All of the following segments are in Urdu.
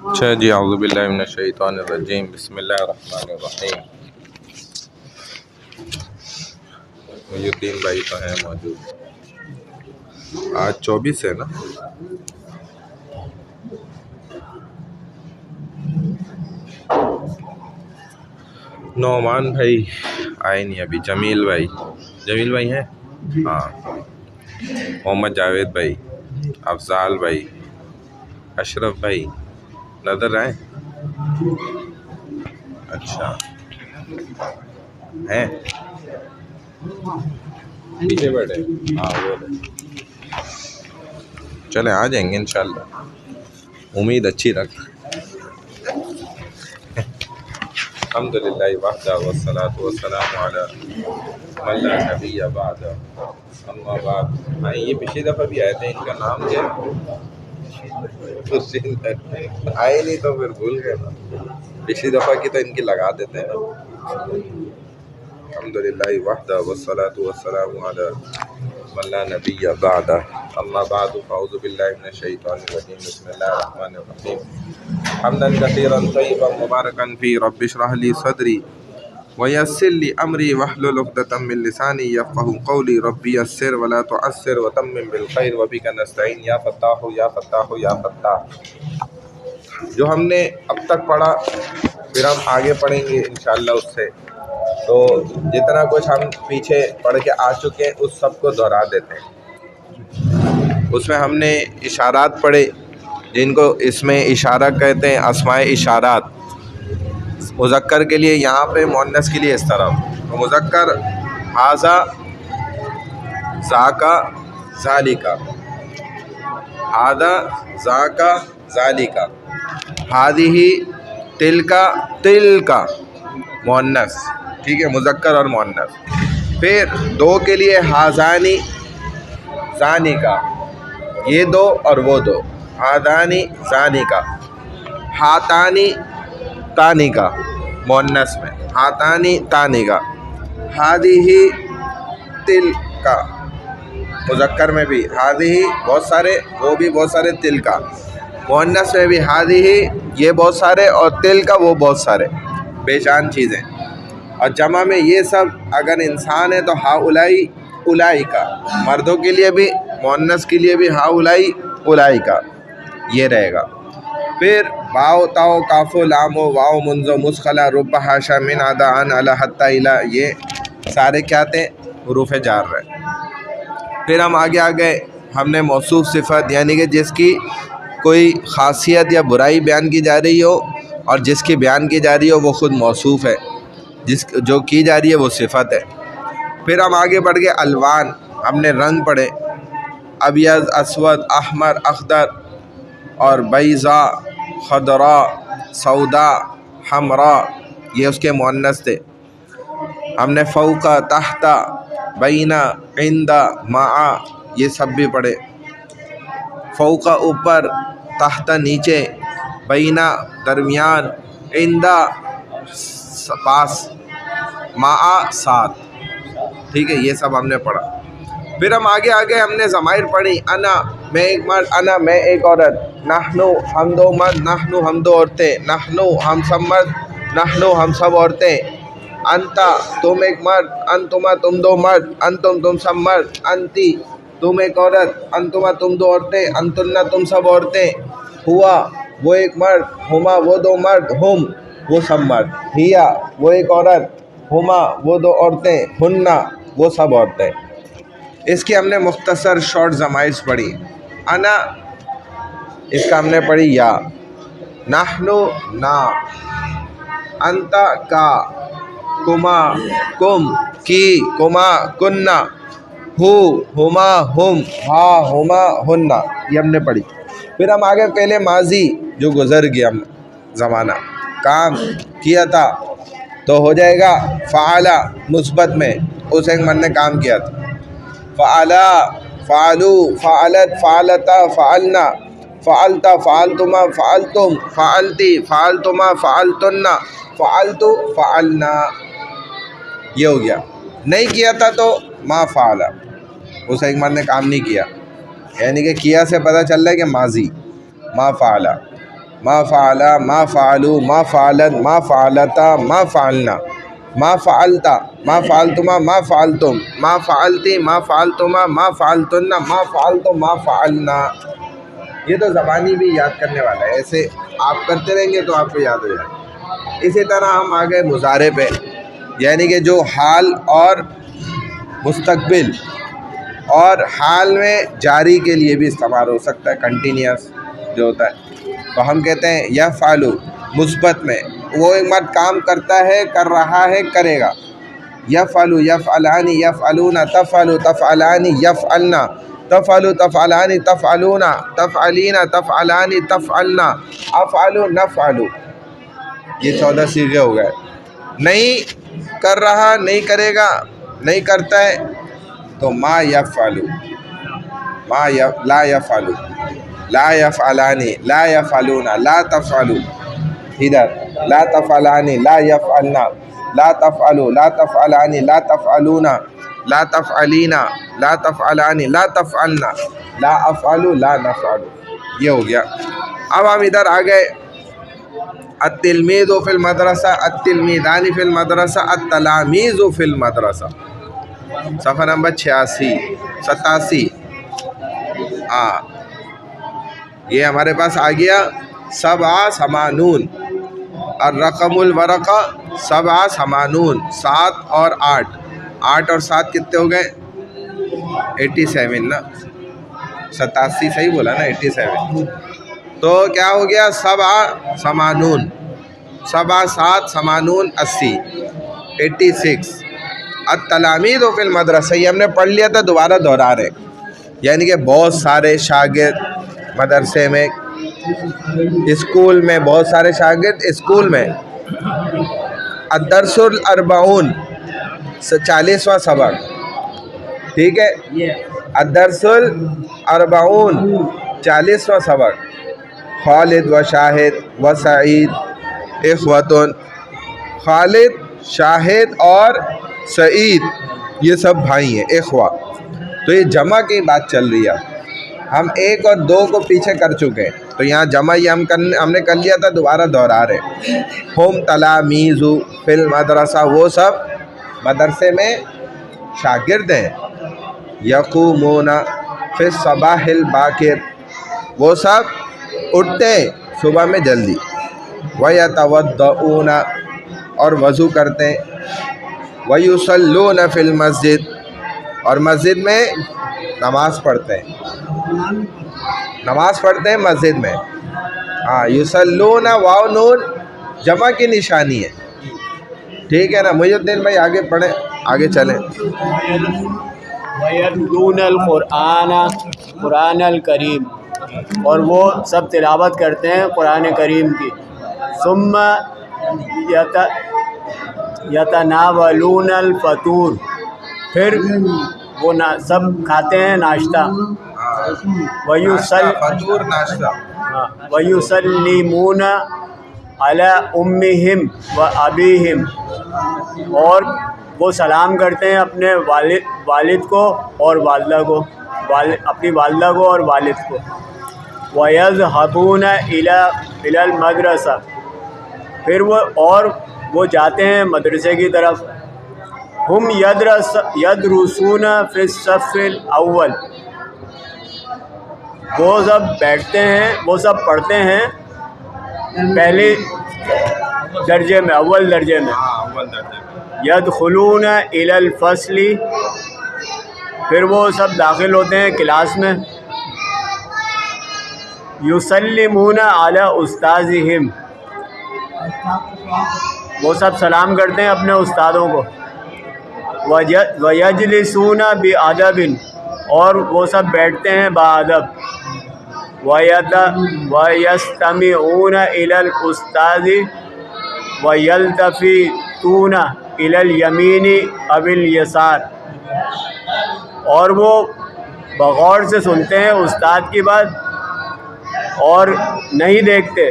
اچھا جی، اعوذ باللہ من الشیطان الرجیم، بسم اللہ الرحمن الرحیم۔ محی الدین بھائی تو ہیں موجود، آج 24 ہے نا؟ نعمان بھائی آئے نہیں ابھی، جمیل بھائی ہیں؟ ہاں، محمد جاوید بھائی، افضال بھائی، اشرف بھائی نظر آئے؟ اچھا ہیں پیچھے بیٹھے؟ ہاں وہ چلیں آ جائیں گے انشاءاللہ، امید اچھی رکھ۔ الحمدللہ وحدہ والصلاۃ والسلام علی من لا نبی بعد، اما بعد۔ ہاں یہ پچھلی دفعہ بھی آئے تھے، ان کا نام کیا ہے؟ آئے نہیں تو پھر بھول گئے نا، پچھلی دفعہ کی تو ان کی لگا دیتے ہیں نا۔ الحمدللہ وحدہ والصلاۃ والسلام علی من لا نبی بعد، اما بعد، فاعوذ باللہ من الشیطان الرجیم، بسم اللہ الرحمن الرحیم۔ حمدا کثیرا طیبا مبارکا فی، رب اشرح لی صدری ویسر لی امری واحلل عقدۃ من لسانی یفقهوا قولی، رب یسر ولا تعسر وتمم بالخیر وبک نستعین، یا فتاح یا فتاح یا فتاح۔ جو ہم نے اب تک پڑھا پھر ہم آگے پڑھیں گے انشاءاللہ اس سے، تو جتنا کچھ ہم پیچھے پڑھ کے آ چکے ہیں اس سب کو دہرا دیتے ہیں۔ اس میں ہم نے اشارات پڑھے جن کو اس میں اشارہ کہتے ہیں، اسماء اشارات۔ مذکر کے لیے یہاں پہ، مؤنث کے لیے اس طرف۔ تو مذکر ھذا، ذاکا، ذالکا، ھذا، ذاکا، ذالکا، ھذہ، تلکا، تلکا، مؤنث، ٹھیک ہے، مذکر اور مؤنث۔ پھر دو کے لیے ھذانی، ذانکا، یہ دو اور وہ دو، ھذانی، ذانکا، ھاتانی، تانکا، مؤنث میں، ھاتانی، تانکا، ھذہ، تلکا، مذکر میں بھی ھذہ بہت سارے، وہ بھی بہت سارے، تلکا، مؤنث میں بھی ھذہ یہ بہت سارے اور تلکا وہ بہت سارے، بے شان چیزیں۔ اور جمع میں یہ سب اگر انسان ہے تو ہؤلائی، اولئکا، مردوں کے لیے بھی، مؤنث کے لیے بھی ہؤلائی، اولئکا، یہ رہے گا۔ پھر باؤ، تاؤ، کاف، لام، واؤ، منز، مسخلہ، رب، حاشا، من، عدا، عن، علی، حتی، الی، یہ سارے کیا تھے؟ حروف جار رہے۔ پھر ہم آگے ہم نے موصوف صفت، یعنی کہ جس کی کوئی خاصیت یا برائی بیان کی جا رہی ہو اور جس کی بیان کی جا رہی ہو وہ خود موصوف ہے، جو کی جا رہی ہے وہ صفت ہے۔ پھر ہم آگے بڑھ گئے الوان، ہم نے رنگ پڑھے، ابیض، اسود، احمر، اخضر اور بیضاء، خضراء، سودا، حمراء، یہ اس کے مؤنث تھے۔ ہم نے فوق، تحت، بین، عند، مع، یہ سب بھی پڑھے۔ فوق اوپر، تحت نیچے، بین درمیان، عند پاس، مع ساتھ، ٹھیک ہے، یہ سب ہم نے پڑھا۔ پھر ہم آگے ہم نے ضمائر پڑھی، انا میں ایک مرد، انا میں ایک عورت، نحنو ہم دو مرد، نحنو ہم دو عورتیں، نحنو ہم سب مرد، نحنو ہم سب عورتیں، انتا تم ایک مرد، انتما تم دو مرد، انتم تم سب مرد، انتی تم ایک عورت، انتما تم دو عورتیں، انتن تم سب عورتیں، ہوا وہ ایک مرد، ہما وہ دو مرد، ہم وہ سب مرد، ہیا وہ ایک عورت، ہما وہ دو عورتیں، ہننا وہ سب عورتیں۔ اس کی ہم نے مختصر شارٹ ضمائر پڑھی۔ انا، اس کا ہم نے پڑھی یا، نحنو نا، انتا کا، کما کم، کی کما کننا، ہو ہما ہم، ہا ہما ہننا، یہ ہم نے پڑھی۔ پھر ہم آگے پہلے ماضی جو گزر گیا زمانہ، کام کیا تھا تو ہو جائے گا فعل، مثبت میں اس ایک مرد نے کام کیا تھا، فعلا، فعلو، فعلت، فعلتا، فعلنا، فعلتا، فعلتما، فعلتم، فعلتی، فعلتما، فعلتن، فعلتو، فعلنا، یہ ہو گیا۔ نہیں کیا تھا تو ما فعل، اس ایک مرد نے کام نہیں کیا، یعنی کہ کیا سے پتہ چل رہا ہے کہ ماضی، ما فعل۔ ما فعلا، ما فعلوا، ما فعلت، ما فعلتا، ما فعلنا، ما فعلتا، ما فعلتما، ما فعلتم، ما فعلتی، ما فعلتما، ما فعلتن، ما فعلتم، ما فعلنا. یہ تو زبانی بھی یاد کرنے والا ہے، ایسے آپ کرتے رہیں گے تو آپ کو یاد ہو جائے. اسی طرح ہم آ گئے مضارع پہ، یعنی کہ جو حال اور مستقبل اور حال میں جاری کے لیے بھی استعمال ہو سکتا ہے، کنٹینیوس جو ہوتا ہے. تو ہم کہتے ہیں یفعلو مثبت میں، وہ ایک مرد کام کرتا ہے، کر رہا ہے، کرے گا. یفعلو، یفعلان، یفعلون، تفعلو، تفعلان، یفعلنا، تفعلو، تفعلان، تفعلون، تفعلین، تفعلان، تفعلنا، افعلو، نفعلو. یہ 14 صیغے ہو گئے. نہیں کر رہا، نہیں کرے گا، نہیں کرتا ہے تو ما یفعلو، لا یفعلو، لا یفعلانی، لا یفعلون، لا تفعلو. ادھر لا تفعلانی، لا یفعلنا، لا تفعلو، لا تفعلانی، لا تفعلون، لا تفعلینا، لا تفعلانی، لا تفعلنا، لا افعلو، لا نفعلو. یہ ہو گیا. اب ہم ادھر آ گئے التلمیذ فی المدرسہ، التلمیذان فی المدرسہ، التلامیذ فی المدرسہ. صفحہ نمبر 87. ہاں یہ ہمارے پاس آ گیا 87. الرقم الورقہ 87، 7 اور 8. 8 اور 7 کتنے ہو گئے؟ 87 نا. 87 صحیح بولا نا، 87. تو کیا ہو گیا؟ 7 80، 7 7 80، 86. التلامیذ فی المدرسہ، یہ ہم نے پڑھ لیا تھا، دوبارہ دہرا رہے. یعنی کہ بہت سارے شاگرد مدرسے میں، اسکول میں، بہت سارے شاگرد اسکول میں. الدرس الاربعون 40واں سبق، ٹھیک ہے. الدرس الاربعون 40واں سبق. خالد و شاہد و سعید اخوتن، خالد، شاہد اور سعید یہ سب بھائی ہیں، اخوا. تو یہ جمع کی بات چل رہی ہے. ہم 1 اور 2 کو پیچھے کر چکے ہیں، تو یہاں جمع یہ ہم نے کر لیا تھا، دوبارہ دہرا رہے. ہم تلامیذ فی المدرسہ، وہ سب مدرسے میں شاگرد ہیں. یقومون فی الصباح الباکر، وہ سب اٹھتے ہیں صبح میں جلدی. ویتوضؤون، اور وضو کرتے ہیں. ویصلون فی المسجد، اور مسجد میں نماز پڑھتے ہیں. نماز پڑھتے ہیں مسجد میں. ہاں یصلون، واو نون جمع کی نشانی ہے، ٹھیک ہے نا. محی الدین بھائی آگے پڑھیں، آگے چلیں. وَيَتْلُونَ الْقُرْآنَ، قرآن الکریم، اور وہ سب تلاوت کرتے ہیں قرآن کریم کی. ثُمَّ يَتَنَاوَلُونَ الْفَطُورَ، پھر وہ سب کھاتے ہیں ناشتہ. فطور ناشتہ. وَيُسَلِّمُونَ عَلَىٰ أُمِّهِمْ وَأَبِيهِمْ، اور وہ سلام کرتے ہیں اپنے والد کو اور والدہ کو، اپنی والدہ کو اور والد کو. وَيَذْهَبُونَ إِلَى الْمَدْرَسَةِ، پھر وہ جاتے ہیں مدرسے کی طرف. ہم یدرسون فی الصف الاول، وہ سب بیٹھتے ہیں، وہ سب پڑھتے ہیں پہلے درجے میں، اول درجے میں. یدخلون الی الفصل، پھر وہ سب داخل ہوتے ہیں کلاس میں. یسلمون علی استاذہم، وہ سب سلام کرتے ہیں اپنے استادوں کو. ویجلسون بادب، اور وہ سب بیٹھتے ہیں بادب. ویستمعون الی الاستاذ ویلتفتون الی الیمین او الیسار، اور وہ بغور سے سنتے ہیں استاد کی بات اور نہیں دیکھتے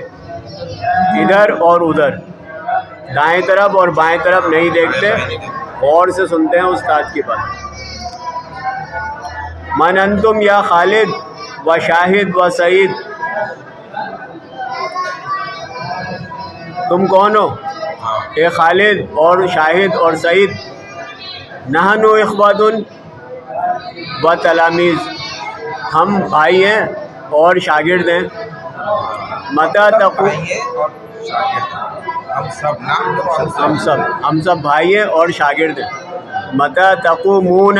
ادھر اور ادھر، دائیں طرف اور بائیں طرف نہیں دیکھتے، غور سے سنتے ہیں استاد کی بات. من انتم یا خالد و شاہد و سعید، تم کون ہو؟ ہاں اے خالد اور شاہد اور سعید، نحن اخوات و تلامیذ، ہم بھائی ہیں اور شاگرد ہیں. متی تقو، بھائی اور شاگرد، ہم سب نا، ہم سب بھائی ہیں اور شاگرد ہیں. متی تقومون،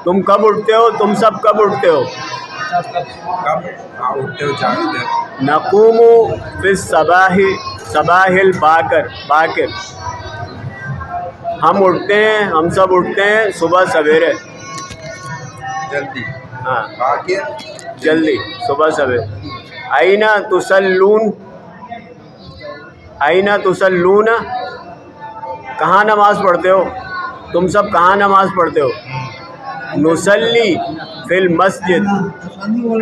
تم کب اٹھتے ہو؟ تم سب کب اٹھتے ہو؟ کب اٹھتے ہو جاگتے ہو؟ نقوم فی الصباح، صباح الباکر، ہم اٹھتے ہیں، ہم سب اٹھتے ہیں صبح سویرے. جلدی، ہاں باقر جلدی، صبح سویرے. اینا تصلون، اینا تصلون، کہاں نماز پڑھتے ہو؟ تم سب کہاں نماز پڑھتے ہو؟ نصلی فی المسجد،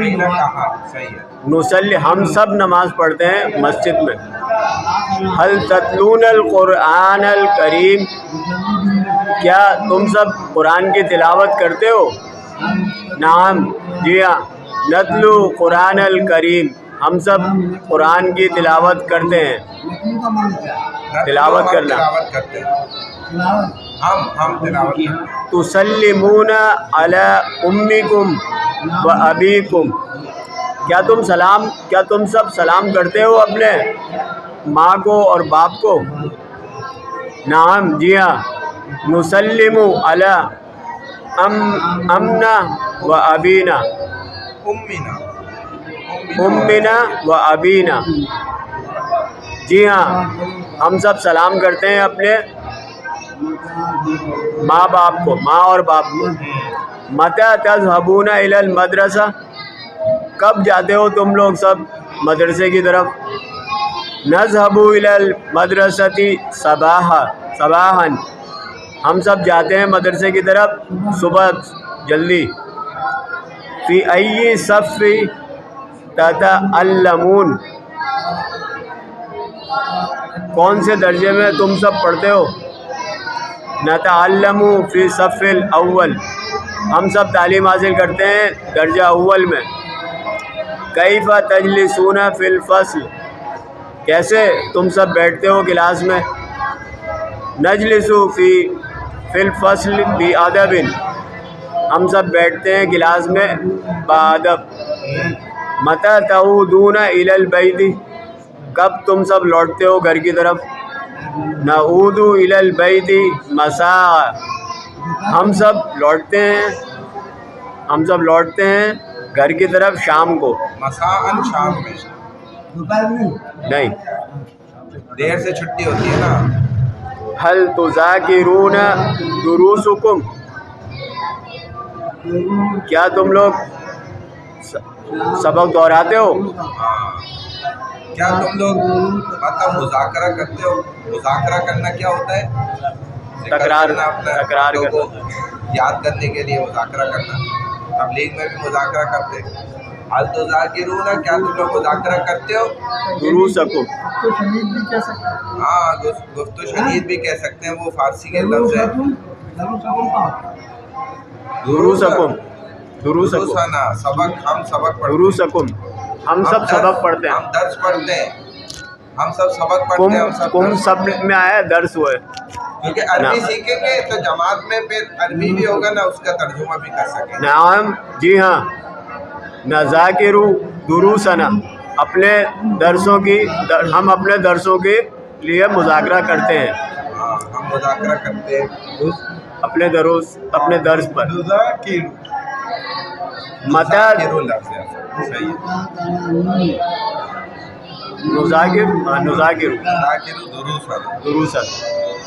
اینا کہاں، صحیح ہے. نصلی، ہم سب نماز پڑھتے ہیں مسجد میں. هل تتلون القرآن الکریم، کیا تم سب قرآن کی تلاوت کرتے ہو؟ نعم، جی ہاں. نتلو قرآن الکریم، ہم سب قرآن کی تلاوت کرتے ہیں. تلاوت کرنا. تلاوت کرتے ہیں، ہم تلاوت کرتے ہیں. تسلمون علی امکم و ابیکم، کیا تم سب سلام کرتے ہو اپنے ماں کو اور باپ کو؟ نعم، جی ہاں. نسلم علی امنا و ابینا، امنا و ابینا، جی ہاں ہم سب سلام کرتے ہیں اپنے ماں باپ کو، ماں اور باپ کو. متی تذهبون الی المدرسہ، کب جاتے ہو تم لوگ سب مدرسے کی طرف؟ نذهب الی المدرسۃ صباحا، ہم سب جاتے ہیں مدرسے کی طرف صبح جلدی. فی ای صف تتعلمون، کون سے درجے میں تم سب پڑھتے ہو؟ نتعلم فی صف الاول، ہم سب تعلیم حاصل کرتے ہیں درجہ اول میں. کیف تجلسون فی الفصل، کیسے تم سب بیٹھتے ہو کلاس میں؟ نجلس فی الفصل بادب، ہم سب بیٹھتے ہیں کلاس میں بادب. متی تعودون الی البیت، کب تم سب لوٹتے ہو گھر کی طرف؟ نعود الی البیت مساء، ہم سب لوٹتے ہیں گھر کی طرف شام کو. مساءً، شام میں، نہیں. دیر سے چھٹی ہوتی ہے نا. هل تذاکرون دروسکم، کیا تم لوگ سبق دہراتے ہو؟ کیا تم لوگ مطلب مذاکرہ کرتے ہو؟ مذاکرہ کرنا کیا ہوتا ہے؟ تکرار کرنا کو یاد کرنے کے لیے مذاکرہ کرنا. تبلیغ میں بھی مذاکرہ کرتے ہیں. حل تذاکرون، کیا تم لوگ مذاکرہ کرتے ہو؟ دروسکم، ہاں گفت و شنید بھی کہہ سکتے ہیں، وہ فارسی کے لفظ ہے. دروسکم، دروسنا، سبق، ہم سبق پڑھتے ہیں. دروسکم، ہم سب سبق پڑھتے ہیں. ہم درس پڑھتے ہیں، ہم سب سبق پڑھتے ہیں. ہم سب کم سب میں آیا درس ہوئے، کیونکہ عربی سیکھیں گے تو جماعت میں پھر عربی بھی ہوگا نا، اس کا ترجمہ بھی کر سکیں گے. نعم، جی ہاں. نذاکر دروسنا، اپنے درسوں کی، ہم اپنے درسوں کے لیے مذاکرہ کرتے ہیں. ہاں، ہم مذاکرہ کرتے ہیں اپنے درس پر. متی نذاکر دروسا.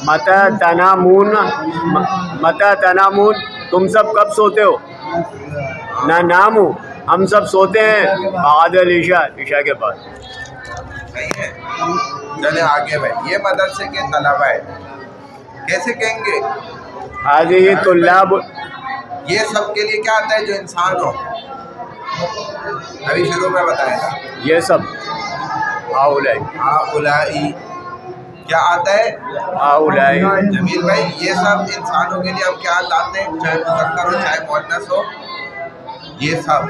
متی تنامون، تم سب کب سوتے ہو؟ ننام، ہم سب سوتے ہیں بعد العشاء، عشاء کے بعد. صحیح ہے. چلے آگے بھائی. یہ مدرسے کے طلبہ ہے، کیسے کہیں گے؟ هذه طلاب، یہ سب کے لیے کیا آتا ہے جو انسان ہو؟ ابھی شروع میں بتایا تھا. یہ سب ہاؤلائی، ہاؤلائی کیا آتا ہے؟ ہاؤلائی. جمیل بھائی، یہ سب انسانوں کے لیے ہم کیا لاتے ہیں، چاہے مذکر ہو چاہے مؤنث ہو. یہ سب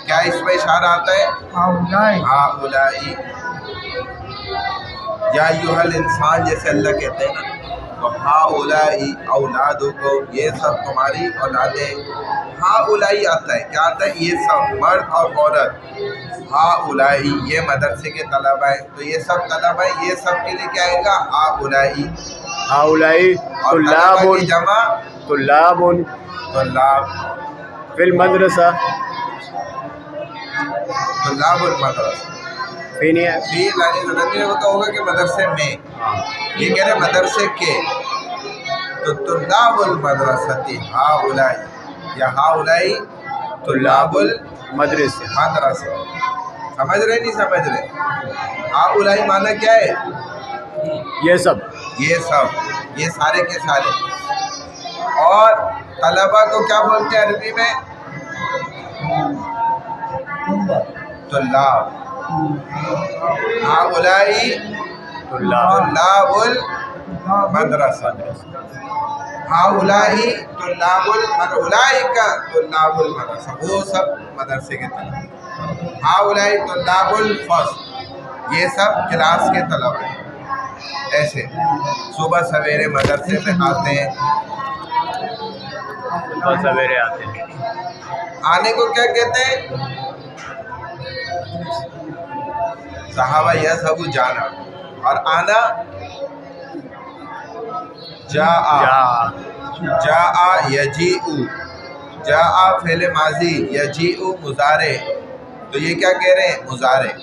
کیا اس میں اشارہ آتا ہے؟ ہاؤلائی، یا ایھا الانسان جیسے اللہ کہتے ہیں نا، تو ہاؤلائی اولادکم، یہ سب تمہاری اولادیں. ہاؤلائی آتا ہے، کیا آتا ہے؟ یہ سب مرد اور عورت. ہاؤلائی یہ مدرسے کے طلبہ ہیں، تو یہ سب طلبہ ہیں، یہ سب کے لیے کیا آئے گا؟ ہاؤلائی. ہاؤلائی اور طلبہ کی جمع طلاب طلاب. فی المدرسہ، طلاب المدرسہ. فی نہیں ہے. فی لانی ضرورت ہوتا ہوگا کہ مدرسے میں، یہ کہہ رہے مدرسے کے. تو طلاب المدرستی ہاؤلائی، یا ہاؤلائی طلاب مدرسے. المدرسہ. سمجھ رہے نہیں سمجھ رہے؟ ہاؤلائی معنی کیا ہے؟ یہ سب. یہ سب، یہ سارے کے سارے. اور طلبہ کو کیا بولتے ہیں عربی میں؟ طلاب. ہاؤلائی طلاب المدرسہ. ہاؤلائی طلاب اولئک طلاب المدرسہ، وہ سب مدرسے کے طلبہ. ہاؤلائی طلاب الفصل، یہ سب کلاس کے طلبہ ہیں. ایسے صبح سویرے مدرسے میں آتے ہیں. صبح سویرے آتے ہیں. آنے کو کیا کہتے ہیں؟ صحابہ یذهب جانا، اور آنا جاء. جاء یجیء، جاء فعل ماضی، یجیء مضارع. تو یہ کیا کہہ رہے ہیں؟ مضارع.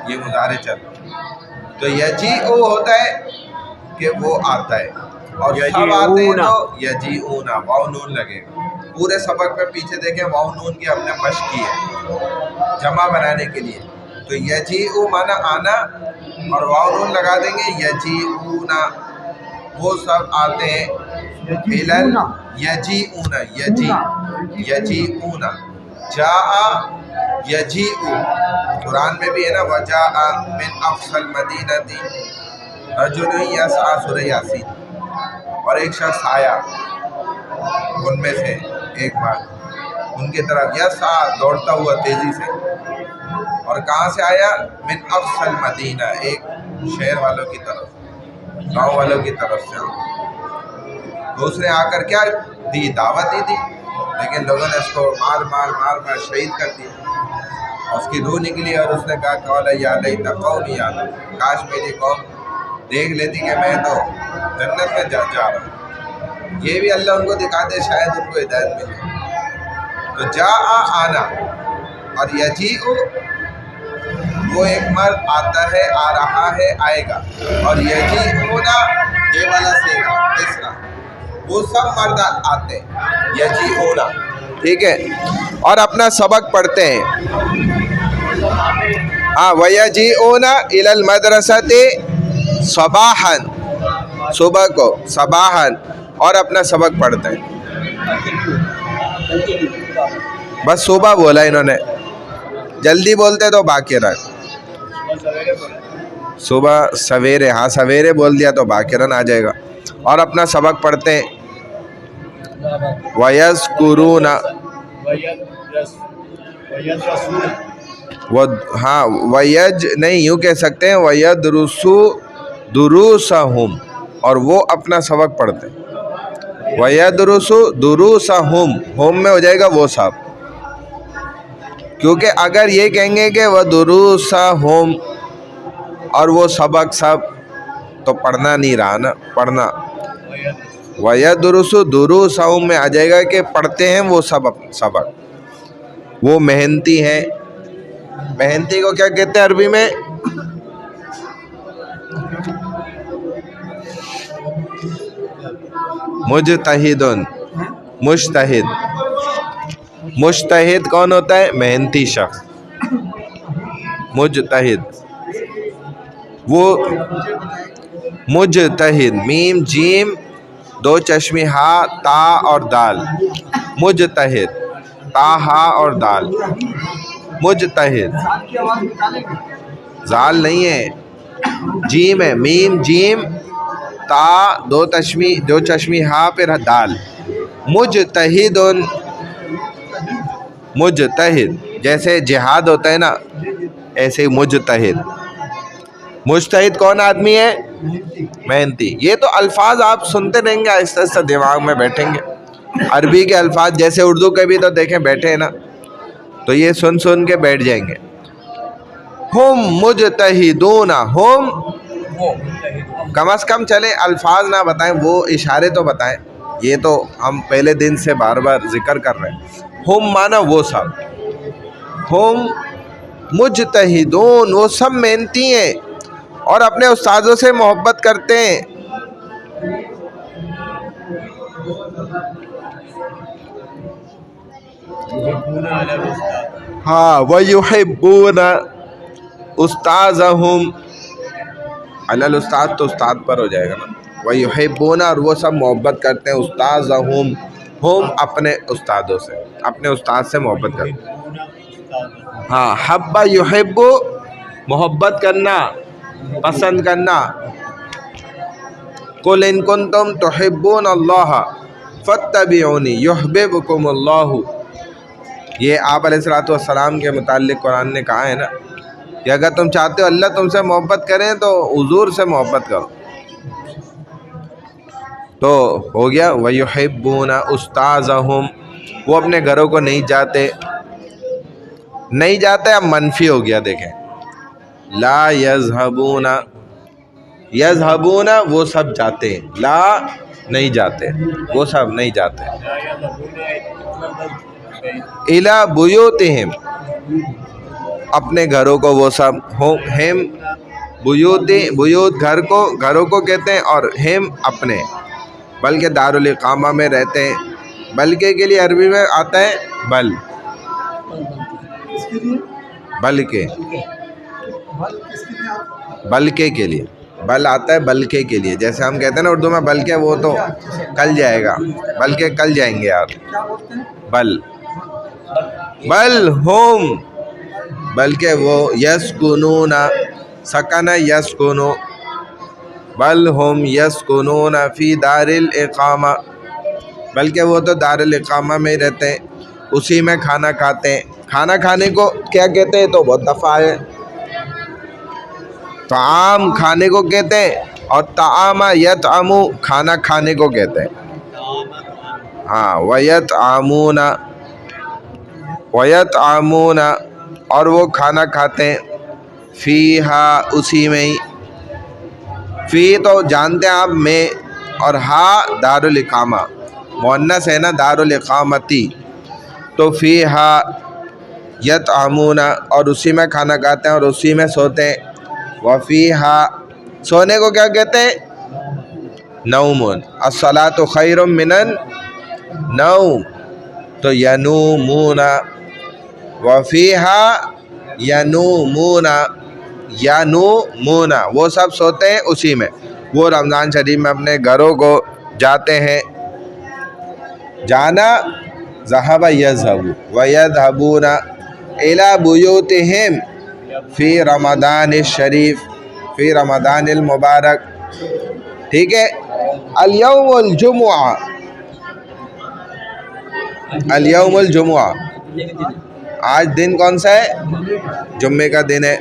یہ مضارع چل رہا ہے. تو یجیء ہوتا ہے کہ وہ آتا ہے، اور سب آتے ہیں تو یجیئون، واو نون لگے گا. پورے سبق میں پیچھے دیکھیں واو نون کی ہم نے مشق کی ہے جمع بنانے کے لیے. تو یجیء معنی آنا، اور واو نون لگا دیں گے یجیئون، وہ سب آتے ہیں. فعل یجیئون، یجیئون. جاء یجیء، قرآن میں بھی ہے نا، وجاء من اقصى المدینہ رجل یسعی، سورہ یاسین. اور ایک شخص آیا ان میں سے ایک بار ان کی طرف، یسعی دوڑتا ہوا تیزی سے. اور کہاں سے آیا؟ من اقصى المدینہ، ایک شہر والوں کی طرف، گاؤں والوں کی طرف سے. تو اس نے آ کر کیا دی؟ دعوت دی. لیکن لوگوں نے اس کو مار مار شہید کر دیا. اس کی روح نکلی اور اس نے کہا قال یا لیت قومی یعلمون، کاش میری قوم دیکھ لیتی کہ میں تو جنت میں جا رہا ہوں. یہ بھی اللہ ان کو دکھا دے، شاید ان کو ہدایت ملے. تو جاء آنا، اور یجیء وہ ایک مرد آتا ہے، آ رہا ہے، آئے گا. اور یجیئون یہ والا سیگا تیسرا، وہ سب مرد آتے ہیں. یجیئون، ٹھیک ہے. اور اپنا سبق پڑھتے ہیں. وَيَجِئُونَ إِلَى الْمَدْرَسَةِ صَبَاحًا، صبح کو صباحًا، اور اپنا سبق پڑھتے ہیں. بس صبح بولا انہوں نے، جلدی بولتے تو باقرن. صبح سویرے، ہاں سویرے بول دیا تو باقرن آ جائے گا. اور اپنا سبق پڑھتے ہیں. وَيَذْكُرُونَ، ہاں ویج نہیں، یوں کہہ سکتے ہیں وَيَدْرُسُ دُرُوسَهُمْ، اور وہ اپنا سبق پڑھتے ہیں. وَيَدْرُسُ دُرُوسَهُمْ، ہوم میں ہو جائے گا وہ سب، کیونکہ اگر یہ کہیں گے کہ وَدُرُوسَهُمْ اور وہ سبق سب، تو پڑھنا نہیں رہا نا، پڑھنا. وَيَدْرُسُ دُرُوسَهُمْ میں آ جائے گا کہ پڑھتے ہیں وہ سبق. وہ محنتی ہیں. محنتی کو کیا کہتے ہیں عربی میں؟ مجتہدن. مجتہد، مجتہد کون ہوتا ہے؟ محنتی شخص. مجتہد، وہ مجتہد، میم جیم دو چشمی ہا تا اور دال. مجتہد، تا ہا اور دال. مجتہد، زال نہیں ہے، جیم ہے. میم جیم تا دو چشمی ہا پھر دال. مجتہد، مجتہد جیسے جہاد ہوتا ہے نا، ایسے ہی مجتہد. مجتہد کون آدمی ہے؟ محنتی. یہ تو الفاظ آپ سنتے رہیں گے، آہستہ آہستہ دماغ میں بیٹھیں گے. عربی کے الفاظ جیسے اردو کے بھی تو دیکھیں بیٹھے ہیں نا، تو یہ سن سن کے بیٹھ جائیں گے. ہم مجتہدون، ہم کم از کم چلے الفاظ نہ بتائیں، وہ اشارے تو بتائیں. یہ تو ہم پہلے دن سے بار بار ذکر کر رہے ہیں. ہم مانا وہ سب، ہم مجتہدون وہ سب محنتی ہیں اور اپنے استاذوں سے محبت کرتے ہیں. ہاں وَيُحِبُّونَ استاذہم، علی الاستاذ تو استاد پر ہو جائے گا نا. وَيُحِبُّونَ اور وہ سب محبت کرتے ہیں، استاذہم ہم اپنے استادوں سے، اپنے استاد سے محبت کرتے ہیں. ہاں حب یحب محبت کرنا، پسند کرنا. قُلْ إِن كُنتُمْ تُحِبُّونَ اللَّهَ فَاتَّبِعُونِي يُحْبِبْكُمُ اللَّهُ. یہ آپ علیہ الصلوۃ والسلام کے متعلق قرآن نے کہا ہے نا کہ اگر تم چاہتے ہو اللہ تم سے محبت کریں تو حضور سے محبت کرو. تو ہو گیا وَيُحِبُّونَ أُسْتَاذَهُمْ، وہ اپنے گھروں کو نہیں جاتے. نہیں جاتے اب منفی ہو گیا. دیکھیں لا یذہبون، یذہبون وہ سب جاتے ہیں، لا نہیں جاتے، وہ سب نہیں جاتے. الی بیوتہم اپنے گھروں کو، وہ سب ہم بیوت گھروں کو کہتے ہیں، اور ہم اپنے، بلکہ دارالاقامہ میں رہتے ہیں. بلکہ کے لیے عربی میں آتا ہے بل، بلکہ بلکہ کے لیے بل آتا ہے، بلکہ کے لیے. جیسے ہم کہتے ہیں نا اردو میں بلکہ وہ تو کل جائے گا، بلکہ کل جائیں گے یار. بل بل ہم، بلکہ وہ یسکنون، سکن یسکنو، بل ہم یسکنون فی دار الاقامہ، بلکہ وہ تو دار الاقامہ میں رہتے ہیں، اسی میں کھانا کھاتے ہیں. کھانا کھانے کو کیا کہتے ہیں؟ تو بہت دفعہ ہے. طعام کھانے کو کہتے ہیں، اور طعام یطعم کھانا کھانے کو کہتے ہیں. ہاں ویطعمون، ویطعمون اور وہ کھانا کھاتے ہیں. فیہا اسی میں ہی، فی تو جانتے ہیں آپ میں، اور ہا دارالاقامہ مؤنث ہے نا، دارالاقامتی، تو فیہا یطعمون اور اسی میں کھانا کھاتے ہیں اور اسی میں سوتے ہیں. وفیہا سونے کو کیا کہتے ہیں؟ نوم. الصلاۃ خیر من النوم، تو ینومون. وفیہا ینومون، ینومون وہ سب سوتے ہیں اسی میں. وہ رمضان شریف میں اپنے گھروں کو جاتے ہیں. جانا ذہب یذہب، ویذہبون الی بیوتہم فی رمضان الشریف، فی رمضان المبارک. ٹھیک ہے. الیوم الجمعہ، الیوم الجمعہ آج دن کون سا ہے؟ جمعے کا دن ہے.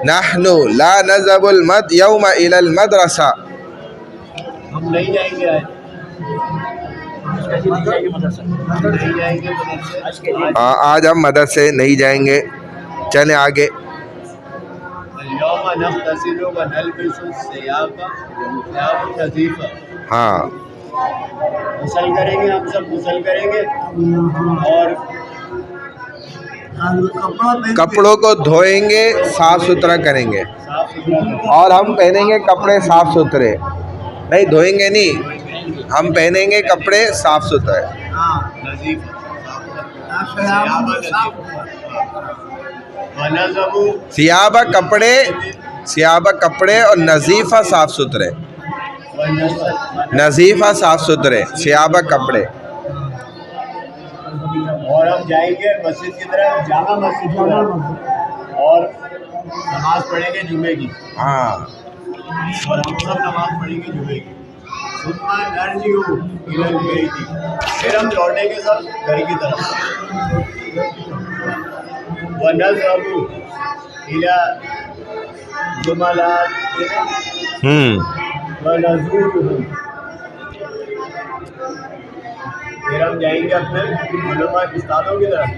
نحن لا نذهب یوم الی المدرسہ، ہم نہیں جائیں گے آج ہم مدرسے نہیں جائیں گے. چلیں آگے. اليوم نغتسل ونلبس الثياب النظيفة، ہاں غسل کریں گے، ہم سب غسل کریں گے اور کپڑوں کو دھوئیں گے، صاف ستھرا کریں گے، صاف ستھرا اور ہم پہنیں گے کپڑے صاف ستھرے. نہیں دھوئیں گے نہیں، ہم پہنیں گے کپڑے صاف ستھرے. سیابہ کپڑے، سیابہ کپڑے، اور نظیفہ صاف ستھرے، نظیفہ صاف ستھرے، سیابہ کپڑے. اور ہم جائیں گے مسجد کی طرف، جامع مسجد کی طرف، اور نماز پڑھیں گے جمعے کی. ہاں اور ہم سب نماز پڑھیں گے جمعے کی. ثم نرجع الی البیت، پھر ہم لوٹیں گے سب گھر کی طرف. ونذهب إلى زملائنا ونزورهم. پھر ہم جائیں گے اپنے علماء استادوں کی طرف،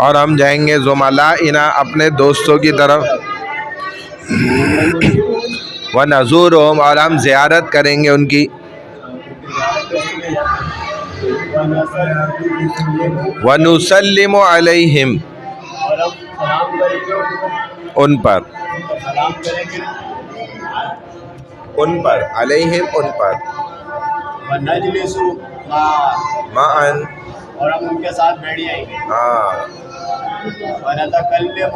اور ہم جائیں گے زملائنا اپنے دوستوں کی طرف، ونزورہم اور ہم زیارت کریں گے ان کی، ونسلم علیہم اور ہم سلام کریں گے ان پر، سلام کریں گے ان پر، علیہم ان پر، ونجلس معاً اور ہم ان کے ساتھ بیٹھ جائیں گے، ہاں، ونتکلم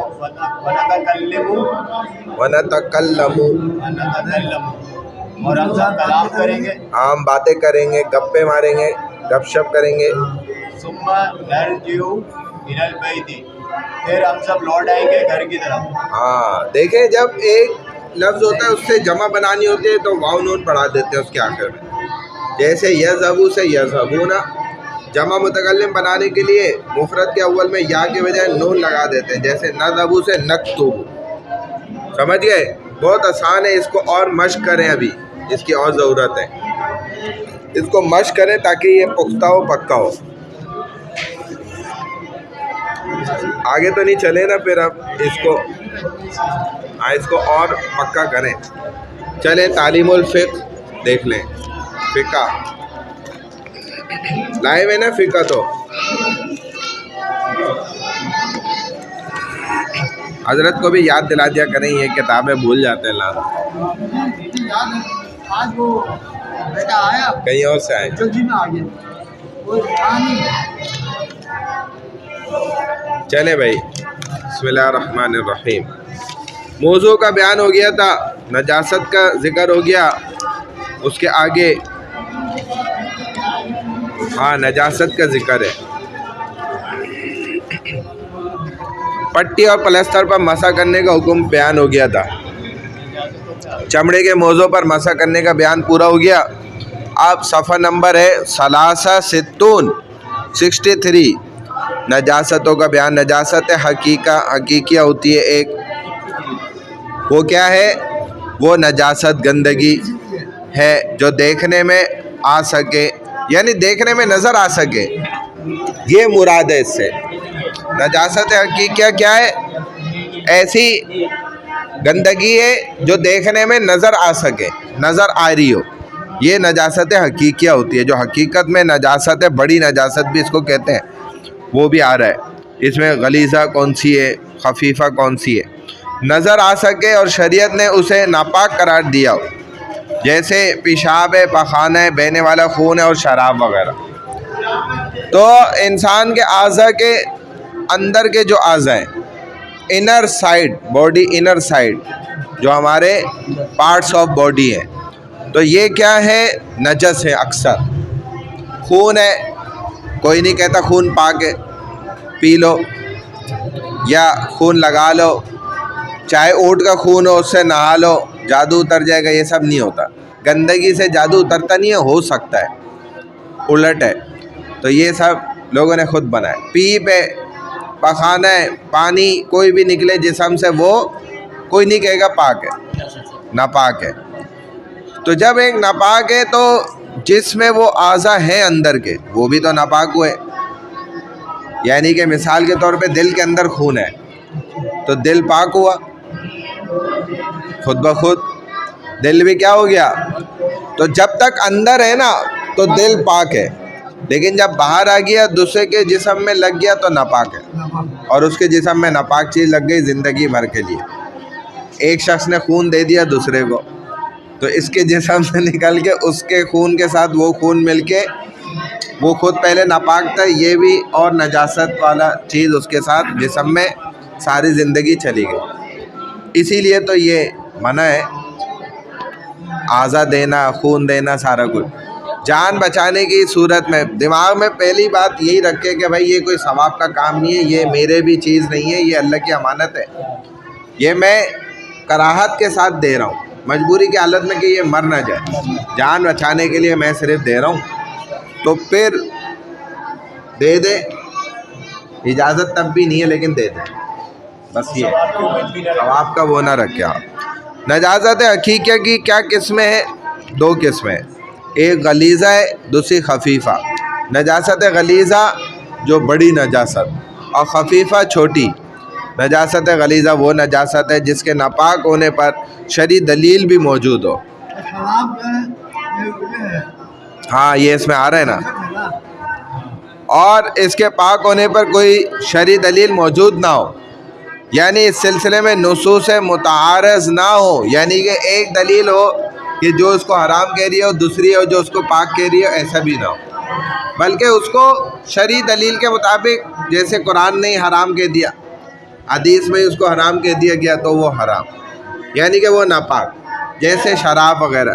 ونتکلم اور ہم سب کلام کریں گے، عام باتیں کریں گے، گپے ماریں گے، گپ شپ کریں گے، ثم نرجع الى البیت، پھر ہم سب لوٹ آئیں گے گھر کی طرف. ہاں دیکھیں جب ایک لفظ ہوتا ہے اس سے جمع بنانی ہوتی ہے تو واو نون پڑھا دیتے ہیں اس کے آخر میں، جیسے یذهبو سے یذهبونا، جمع متکلم بنانے کے لیے مفرد کے اول میں یا کے بجائے نون لگا دیتے ہیں، جیسے نذهبو سے نکتب. سمجھ گئے؟ بہت آسان ہے، اس کو اور مشق کریں، ابھی اس کی اور ضرورت ہے، اس کو مشق کریں تاکہ یہ پختہ ہو، پکا ہو. آگے تو نہیں چلے نا پھر اب اس کو اور پکا کریں. چلیں تعلیم الفقہ دیکھ لیں، فقہ لائے ہوئے نا، فقہ تو حضرت کو بھی یاد دلا دیا کریں، یہ کتابیں بھول جاتے ہیں لانا، آج وہ بیٹا آیا کہیں اور سے آئے. جلدی میں آ گیا، وہ آنی چلے بھائی، بسم اللہ الرحمن الرحیم. موضوع کا بیان ہو گیا تھا، نجاست کا ذکر ہو گیا، اس کے آگے ہاں نجاست کا ذکر ہے. پٹی اور پلستر پر مسح کرنے کا حکم بیان ہو گیا تھا، چمڑے کے موضوع پر مسح کرنے کا بیان پورا ہو گیا. اب صفحہ نمبر ہے 63 نجاستوں کا بیان. نجاست حقیقیہ ہوتی ہے ایک، وہ کیا ہے؟ وہ نجاست گندگی ہے جو دیکھنے میں آ سکے، یعنی دیکھنے میں نظر آ سکے، یہ مراد ہے اس سے. نجاست حقیقیہ کیا ہے؟ ایسی گندگی ہے جو دیکھنے میں نظر آ سکے، نظر آ رہی ہو، یہ نجاست حقیقیہ ہوتی ہے. جو حقیقت میں نجاست ہے، بڑی نجاست بھی اس کو کہتے ہیں، وہ بھی آ رہا ہے. اس میں غلیظہ کون سی ہے، خفیفہ کون سی ہے، نظر آ سکے اور شریعت نے اسے ناپاک قرار دیا ہو، جیسے پیشاب ہے، پخانہ ہے، بہنے والا خون ہے اور شراب وغیرہ. تو انسان کے اعضاء کے اندر کے جو اعضاء ہیں، inner side body, inner side جو ہمارے پارٹس آف باڈی ہیں، تو یہ کیا ہے؟ نجس ہے. اکثر خون ہے، کوئی نہیں کہتا خون پاک ہے، پی لو یا خون لگا لو، چاہے اونٹ کا خون ہو اس سے نہا لو جادو اتر جائے گا، یہ سب نہیں ہوتا. گندگی سے جادو اترتا نہیں ہے، ہو سکتا ہے، الٹ ہے. تو یہ سب لوگوں نے خود بنائے. پیپ ہے، پخانہ ہے، پانی کوئی بھی نکلے جسم سے، وہ کوئی نہیں کہے گا پاک ہے، ناپاک ہے. تو جب ایک ناپاک ہے تو جس میں وہ اعضاء ہیں اندر کے، وہ بھی تو ناپاک ہوئے. یعنی کہ مثال کے طور پہ دل کے اندر خون ہے تو دل پاک ہوا خود بخود، دل بھی کیا ہو گیا. تو جب تک اندر ہے نا تو دل پاک ہے، لیکن جب باہر آ گیا دوسرے کے جسم میں لگ گیا تو ناپاک ہے، اور اس کے جسم میں ناپاک چیز لگ گئی زندگی بھر کے لیے. ایک شخص نے خون دے دیا دوسرے کو، تو اس کے جسم سے نکل کے اس کے خون کے ساتھ وہ خون مل کے، وہ خود پہلے ناپاک تھا، یہ بھی اور نجاست والا چیز اس کے ساتھ جسم میں ساری زندگی چلی گئی. اسی لیے تو یہ منع ہے، اعضاء دینا، خون دینا، سارا کچھ. جان بچانے کی صورت میں دماغ میں پہلی بات یہی رکھے کہ بھائی یہ کوئی ثواب کا کام نہیں ہے، یہ میرے بھی چیز نہیں ہے، یہ اللہ کی امانت ہے، یہ میں کراہت کے ساتھ دے رہا ہوں، مجبوری کی حالت میں کہ یہ مر نہ جائے، جان بچانے کے لیے میں صرف دے رہا ہوں. تو پھر دے دے، اجازت تب بھی نہیں ہے لیکن دے دے. بس یہ ثواب کا وہ نہ رکھے آپ۔ نجاست حقیقیہ کی کیا قسمیں ہیں؟ 2 قسمیں، ایک غلیظہ ہے، دوسری خفیفہ۔ نجاست غلیظہ جو بڑی نجاست، اور خفیفہ چھوٹی نجاست غلیظہ وہ نجاست ہے جس کے ناپاک ہونے پر شرعی دلیل بھی موجود ہو۔ شراب جو ہے یہ ہے ہاں یہ اس میں آ رہا ہے نا، اور اس کے پاک ہونے پر کوئی شرعی دلیل موجود نہ ہو، یعنی اس سلسلے میں نصوص متعارض نہ ہو، یعنی کہ ایک دلیل ہو کہ جو اس کو حرام کہہ رہی ہے اور دوسری ہو جو اس کو پاک کہہ رہی ہے، ایسا بھی نہ ہو، بلکہ اس کو شرعی دلیل کے مطابق، جیسے قرآن نے حرام کہہ دیا، حدیث میں اس کو حرام کہہ دیا گیا تو وہ حرام، یعنی کہ وہ ناپاک، جیسے شراب وغیرہ۔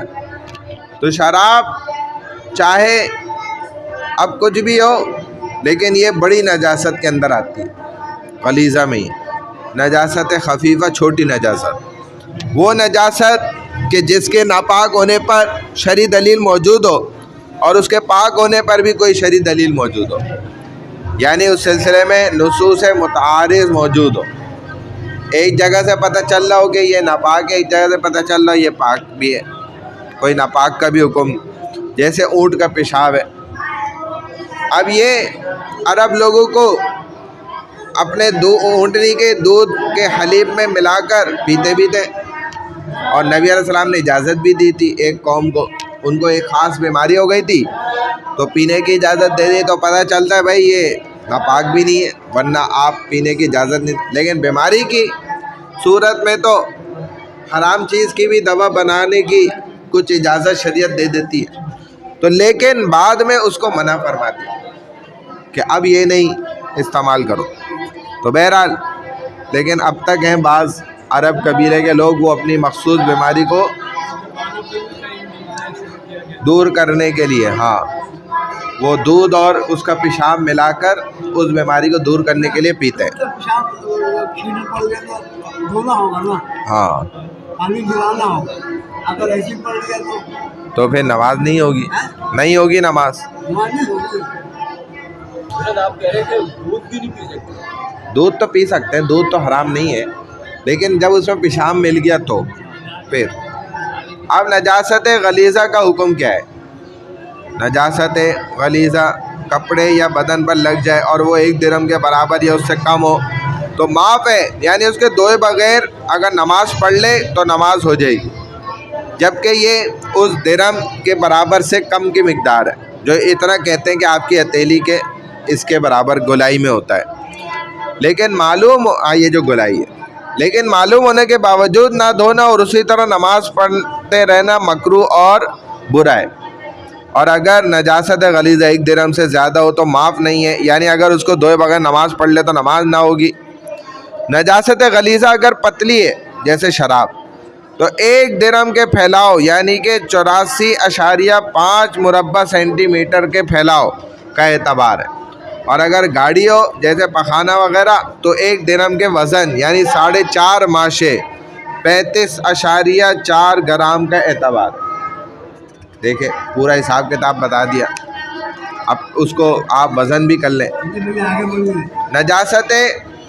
تو شراب چاہے اب کچھ بھی ہو لیکن یہ بڑی نجاست کے اندر آتی ہے، غلیظہ میں ہی۔ نجاست خفیفہ چھوٹی نجاست، وہ نجاست کہ جس کے ناپاک ہونے پر شرعی دلیل موجود ہو اور اس کے پاک ہونے پر بھی کوئی شرعی دلیل موجود ہو، یعنی اس سلسلے میں نصوص متعارض موجود ہو۔ ایک جگہ سے پتہ چل رہا ہو کہ یہ ناپاک ہے، ایک جگہ سے پتہ چل رہا ہو یہ پاک بھی ہے، کوئی ناپاک کا بھی حکم، جیسے اونٹ کا پیشاب ہے۔ اب یہ عرب لوگوں کو اپنے اونٹنی کے دودھ کے حلیب میں ملا کر پیتے بھی تھے، اور نبی علیہ السلام نے اجازت بھی دی تھی ایک قوم کو، ان کو ایک خاص بیماری ہو گئی تھی تو پینے کی اجازت دے دی، تو پتہ چلتا ہے بھائی یہ ناپاک بھی نہیں ہے، ورنہ آپ پینے کی اجازت نہیں، لیکن بیماری کی صورت میں تو حرام چیز کی بھی دوا بنانے کی کچھ اجازت شریعت دے دیتی ہے، تو لیکن بعد میں اس کو منع فرماتی ہے کہ اب یہ نہیں استعمال کرو۔ تو بہرحال لیکن اب تک ہیں بعض عرب قبیلے کے لوگ، وہ اپنی مخصوص بیماری کو دور کرنے کے لیے، ہاں وہ دودھ اور اس کا پیشاب ملا کر اس بیماری کو دور کرنے کے لیے پیتے ہیں۔ پیشاب چھینے پڑ گیا تو دھونا ہوگا نا، ہاں پانی گرانا ہوگا، اگر ایسی پڑ گیا تو پھر نماز نہیں ہوگی، نہیں ہوگی نماز۔ نہیں ہوگی۔ آپ کہہ رہے تھے دودھ بھی نہیں پی سکتے؟ دودھ تو پی سکتے ہیں، دودھ تو حرام نہیں ہے، لیکن جب اس میں پیشاب مل گیا تو پھر۔ اب نجاست غلیظہ کا حکم کیا ہے؟ نجاست غلیظہ کپڑے یا بدن پر لگ جائے اور وہ 1 درہم کے برابر یا اس سے کم ہو تو معاف ہے، یعنی اس کے دھوئے بغیر اگر نماز پڑھ لے تو نماز ہو جائے گی، جبکہ یہ اس درہم کے برابر سے کم کی مقدار ہے، جو اتنا کہتے ہیں کہ آپ کی ہتھیلی کے اس کے برابر گولائی میں ہوتا ہے، لیکن معلوم یہ جو گولائی ہے، لیکن معلوم ہونے کے باوجود نہ دھونا اور اسی طرح نماز پڑھتے رہنا مکروہ اور برا ہے۔ اور اگر نجاست غلیظہ 1 درہم سے زیادہ ہو تو معاف نہیں ہے، یعنی اگر اس کو دھوئے بغیر نماز پڑھ لے تو نماز نہ ہوگی۔ نجاست غلیظہ اگر پتلی ہے جیسے شراب تو 1 درہم کے پھیلاؤ یعنی کہ 84.5 مربع سینٹی میٹر کے پھیلاؤ کا اعتبار ہے، اور اگر گاڑی ہو جیسے پخانہ وغیرہ تو 1 درہم کے وزن یعنی 4.5 ماشے 35.4 گرام کا اعتبار ہے۔ دیکھیں پورا حساب کتاب بتا دیا، اب اس کو آپ وزن بھی کر لیں۔ آگے بڑھیے۔ نجاست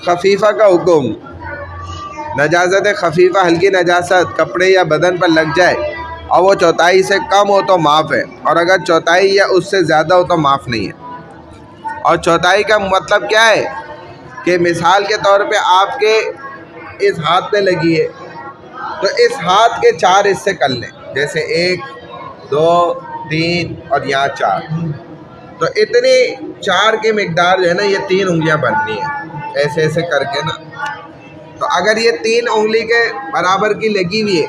خفیفہ کا حکم۔ نجاست خفیفہ ہلکی نجاست کپڑے یا بدن پر لگ جائے اور وہ 1/4 سے کم ہو تو معاف ہے، اور اگر 1/4 یا اس سے زیادہ ہو تو معاف نہیں ہے۔ اور 1/4 کا مطلب کیا ہے کہ مثال کے طور پہ آپ کے اس ہاتھ پہ لگی ہے تو اس ہاتھ کے 4 حصے کر لیں، جیسے 1 2 3 اور یہاں 4، تو اتنی 4 کی مقدار جو ہے نا یہ 3 انگلیاں بننی ہیں، ایسے ایسے کر کے نا، تو اگر یہ 3 انگلی کے برابر کی لگی ہوئی ہے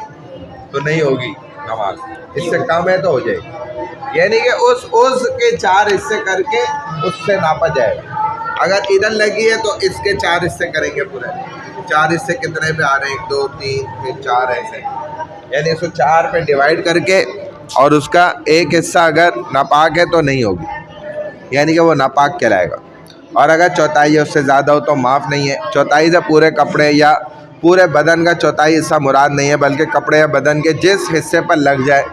تو نہیں ہوگی نماز، اس سے کم ہے تو ہو جائے گی، یعنی کہ اس کے 4 حصے کر کے اس سے ناپا جائے گا۔ اگر ادھر لگی ہے تو اس کے 4 حصے کریں گے پورے، 4 حصے کتنے پہ آ رہے ہیں 1 2 3 پھر 4 ایسے، یعنی اس کو 4 پہ ڈیوائڈ کر کے، اور اس کا ایک حصہ اگر ناپاک ہے تو نہیں ہوگی، یعنی کہ وہ ناپاک کہلائے گا۔ اور اگر 1/4 اس سے زیادہ ہو تو معاف نہیں ہے۔ 1/4 سے پورے کپڑے یا پورے بدن کا 1/4 حصہ مراد نہیں ہے، بلکہ کپڑے یا بدن کے جس حصے پر لگ جائے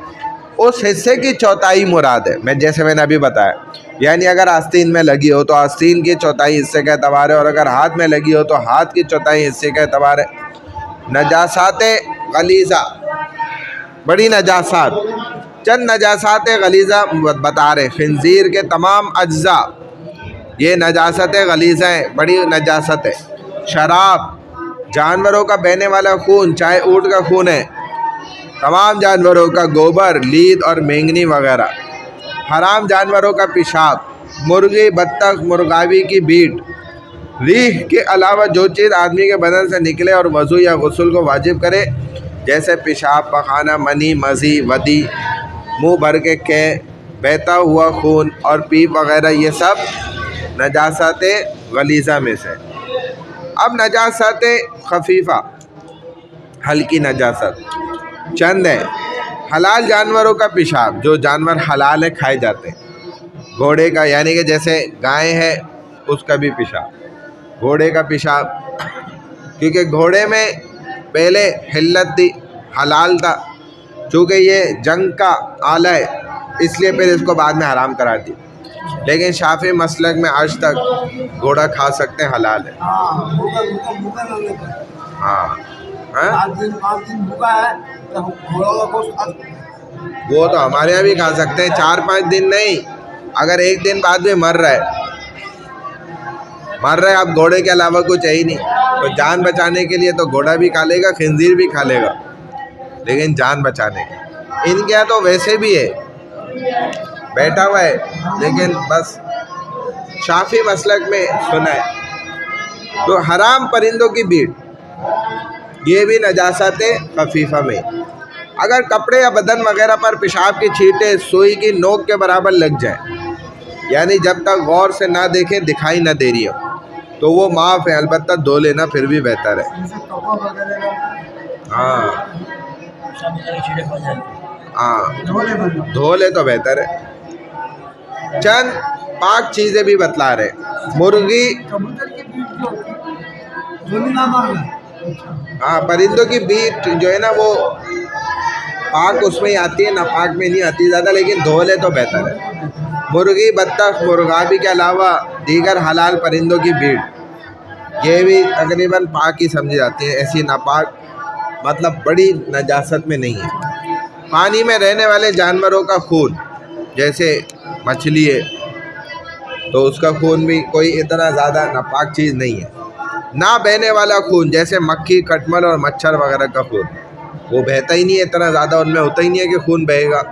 اس حصے کی 1/4 مراد ہے، جیسے میں نے ابھی بتایا، یعنی اگر آستین میں لگی ہو تو آستین کی چوتھائی حصے کا اعتبار ہے، اور اگر ہاتھ میں لگی ہو تو ہاتھ کی چوتھائی حصے کا اعتبار ہے۔ نجاسات غلیظہ، بڑی نجاسات، چند نجاسات غلیظہ بتا رہے۔ خنزیر کے تمام اجزاء یہ نجاست غلیظہ ہیں، بڑی نجاست ہے۔ شراب، جانوروں کا بہنے والا خون، چاہے اونٹ کا خون ہے، تمام جانوروں کا گوبر، لید اور مینگنی وغیرہ۔ حرام جانوروں کا پیشاب، مرغی، بطخ، مرغاوی کی بیٹ۔ ریح کے علاوہ جو چیز آدمی کے بدن سے نکلے اور وضو یا غسل کو واجب کرے، جیسے پیشاب، پخانہ، منی، مزی، ودی، منہ بھر کے قے، بہتا ہوا خون اور پیپ وغیرہ، یہ سب نجاسات غلیظہ میں سے۔ اب نجاسات خفیفہ، ہلکی نجاست چند ہیں۔ حلال جانوروں کا پیشاب، جو جانور حلال ہے کھائے جاتے ہیں۔ گھوڑے کا، یعنی کہ جیسے گائے ہے اس کا بھی پیشاب۔ گھوڑے کا پیشاب، کیونکہ گھوڑے میں پہلے حلت تھی، حلال تھا، چونکہ یہ جنگ کا آلہ ہے اس لیے پھر اس کو بعد میں حرام قرار دی، لیکن شافعی مسلک میں آج تک گھوڑا کھا سکتے ہیں، حلال ہے۔ ہاں وہ تو ہمارے یہاں بھی کھا سکتے ہیں، 4-5 دن نہیں، اگر ایک دن بعد میں مر رہا ہے، اب گھوڑے کے علاوہ کچھ ہے ہی نہیں، تو جان بچانے کے لیے تو گھوڑا بھی کھا لے گا، خنزیر بھی کھا لے گا، لیکن جان بچانے کے ان کے یہاں تو ویسے بھی ہے، بیٹھا ہوا ہے، لیکن بس شافعی مسلک میں سنا ہے۔ تو حرام پرندوں کی بیٹ، یہ بھی نجاست خفیفہ میں۔ اگر کپڑے یا بدن وغیرہ پر پیشاب کی چھینٹیں سوئی کی نوک کے برابر لگ جائیں، یعنی جب تک غور سے نہ دیکھیں دکھائی نہ دے رہی ہو، تو وہ معاف ہے، البتہ دھو لینا پھر بھی بہتر ہے۔ ہاں دھو لے تو بہتر ہے۔ چند پاک چیزیں بھی بتلا رہے۔ مرغی، ہاں پرندوں کی بیٹ جو ہے نا وہ پاک اس میں ہی آتی ہے، ناپاک میں نہیں آتی زیادہ، لیکن دھو لے تو بہتر ہے۔ مرغی، بطخ، مرغابی کے علاوہ دیگر حلال پرندوں کی بیٹ یہ بھی تقریباً پاک ہی سمجھی جاتی ہیں، ایسی ناپاک مطلب بڑی نجاست میں نہیں ہے۔ پانی میں رہنے والے جانوروں کا خون، جیسے مچھلی ہے تو اس کا خون بھی کوئی اتنا زیادہ ناپاک چیز نہیں ہے۔ نہ بہنے والا خون، جیسے مکھی، کٹمل اور مچھر وغیرہ کا خون، وہ بہتا ہی نہیں ہے، اتنا زیادہ ان میں ہوتا ہی نہیں ہے کہ خون بہے گا۔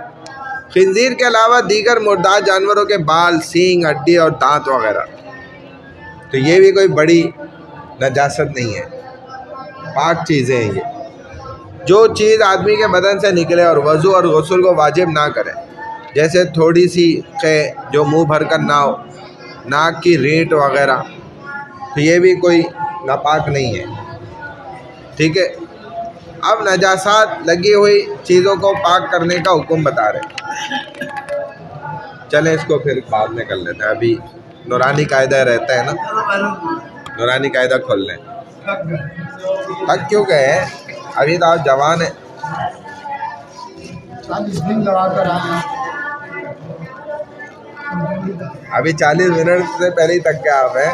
خنزیر کے علاوہ دیگر مردار جانوروں کے بال، سینگ، ہڈی اور دانت وغیرہ، تو یہ بھی کوئی بڑی نجاست نہیں ہے، پاک چیزیں ہیں یہ۔ جو چیز آدمی کے بدن سے نکلے اور وضو اور غسل کو واجب نہ کرے، جیسے تھوڑی سی قے جو منہ بھر کر نہ ہو، ناک کی رینٹ وغیرہ، تو یہ بھی کوئی ناپاک نہیں ہے، ٹھیک ہے۔ اب نجاسات لگی ہوئی چیزوں کو پاک کرنے کا حکم بتا رہے۔ چلیں اس کو پھر بعد میں کر لیتے ہیں، ابھی نورانی قاعدہ رہتا ہے نا، نورانی قاعدہ کھول لیں۔ تھک کیوں گئے ہیں؟ ابھی تو آپ جوان ہیں۔ ابھی 40 منٹ سے پہلے ہی تک گئے آپ ہیں۔